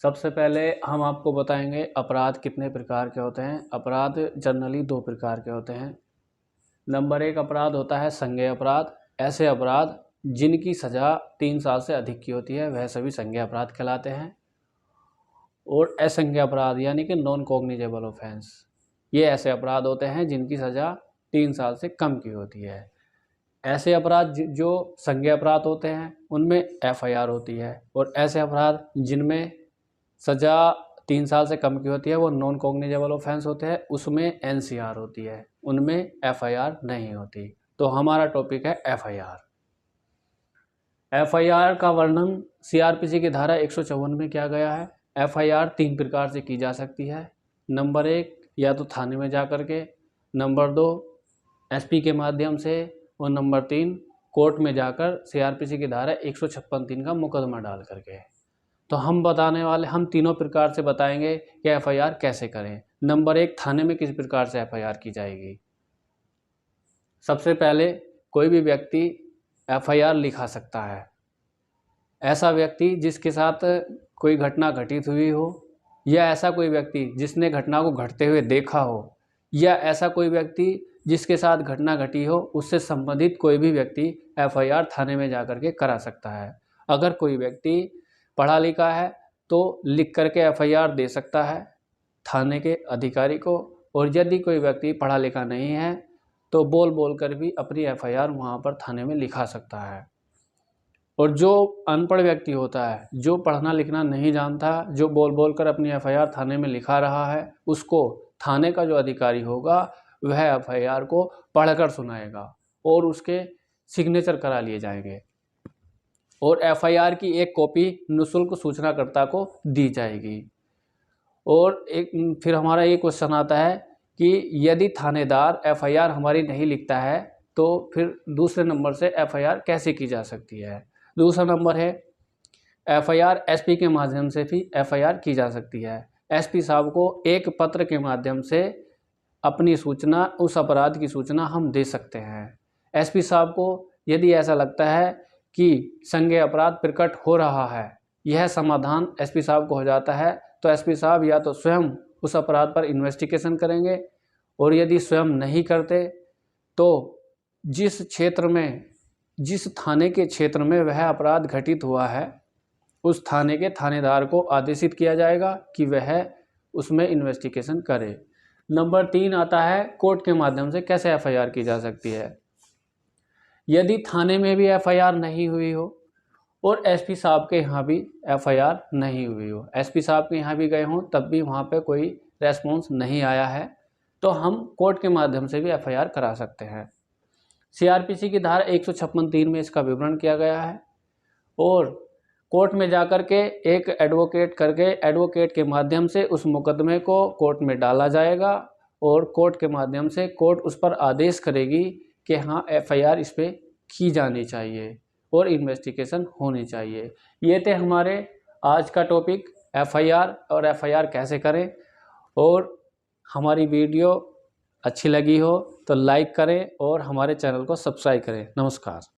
सबसे पहले हम आपको बताएंगे अपराध कितने प्रकार के होते हैं। अपराध जनरली दो प्रकार के होते हैं। नंबर एक अपराध होता है संज्ञेय अपराध। ऐसे अपराध जिनकी सज़ा 3 साल से अधिक की होती है वह सभी संज्ञेय अपराध कहलाते हैं। और असंज्ञेय अपराध यानी कि नॉन कॉग्निजेबल ऑफेंस, ये ऐसे अपराध होते हैं जिनकी सज़ा 3 साल से कम की होती है। ऐसे अपराध जो संज्ञेय अपराध होते हैं उनमें एफआईआर होती है, और ऐसे अपराध जिनमें सज़ा 3 साल से कम की होती है वो नॉन कॉग्निजेबल ऑफेंस होते हैं, उसमें एनसीआर होती है, उनमें एफआईआर नहीं होती। तो हमारा टॉपिक है एफआईआर। एफआईआर का वर्णन सीआरपीसी की धारा 154 में किया गया है। एफआईआर 3 प्रकार से की जा सकती है। नंबर 1 या तो थाने में जा कर के, नंबर 2 एसपी के माध्यम से, और नंबर 3 कोर्ट में जाकर सीआरपीसी की धारा 156(3) का मुकदमा डाल करके। तो हम तीनों प्रकार से बताएंगे कि एफआईआर कैसे करें। नंबर 1 थाने में किस प्रकार से एफआईआर की जाएगी। सबसे पहले कोई भी व्यक्ति एफआईआर लिखा सकता है। ऐसा व्यक्ति जिसके साथ कोई घटना घटित हुई हो, या ऐसा कोई व्यक्ति जिसने घटना को घटते हुए देखा हो, या ऐसा कोई व्यक्ति जिसके साथ घटना घटी हो, उससे संबंधित कोई भी व्यक्ति एफआईआर थाने में जाकर के करा सकता है। अगर कोई व्यक्ति पढ़ा लिखा है तो लिख करके एफआईआर दे सकता है थाने के अधिकारी को, और यदि कोई व्यक्ति पढ़ा लिखा नहीं है तो बोल बोल कर भी अपनी एफआईआर वहाँ पर थाने में लिखा सकता है। और जो अनपढ़ व्यक्ति होता है, जो पढ़ना लिखना नहीं जानता, जो बोल बोल कर अपनी एफआईआर थाने में लिखा रहा है, उसको थाने का जो अधिकारी होगा वह एफआईआर को पढ़कर सुनाएगा और उसके सिग्नेचर करा लिए जाएंगे, और एफआईआर की एक कॉपी निःशुल्क सूचनाकर्ता को दी जाएगी। और फिर हमारा ये क्वेश्चन आता है कि यदि थानेदार एफआईआर हमारी नहीं लिखता है तो फिर दूसरे नंबर से एफआईआर कैसे की जा सकती है। दूसरा नंबर है एफआईआर एसपी के माध्यम से भी एफआईआर की जा सकती है। एसपी साहब को एक पत्र के माध्यम से अपनी सूचना, उस अपराध की सूचना हम दे सकते हैं। एसपी साहब को यदि ऐसा लगता है कि संज्ञेय अपराध प्रकट हो रहा है, यह समाधान एसपी साहब को हो जाता है, तो एसपी साहब या तो स्वयं उस अपराध पर इन्वेस्टिगेशन करेंगे, और यदि स्वयं नहीं करते तो जिस थाने के क्षेत्र में वह अपराध घटित हुआ है उस थाने के थानेदार को आदेशित किया जाएगा कि वह उसमें इन्वेस्टिगेशन करे। नंबर 3 आता है कोर्ट के माध्यम से कैसे एफआईआर की जा सकती है। यदि थाने में भी एफआईआर नहीं हुई हो और एसपी साहब के यहाँ भी एफआईआर नहीं हुई हो, एसपी साहब के यहाँ भी गए हों तब भी वहाँ पे कोई रेस्पॉन्स नहीं आया है, तो हम कोर्ट के माध्यम से भी एफआईआर करा सकते हैं। सीआरपीसी की धारा 156(3) में इसका विवरण किया गया है, और कोर्ट में जाकर के एक एडवोकेट करके एडवोकेट के माध्यम से उस मुकदमे को कोर्ट में डाला जाएगा, और कोर्ट के माध्यम से कोर्ट उस पर आदेश करेगी कि हाँ एफआईआर इस पर की जानी चाहिए और इन्वेस्टिगेशन होनी चाहिए। ये थे हमारे आज का टॉपिक एफआईआर और एफआईआर कैसे करें। और हमारी वीडियो अच्छी लगी हो तो लाइक करें और हमारे चैनल को सब्सक्राइब करें। नमस्कार।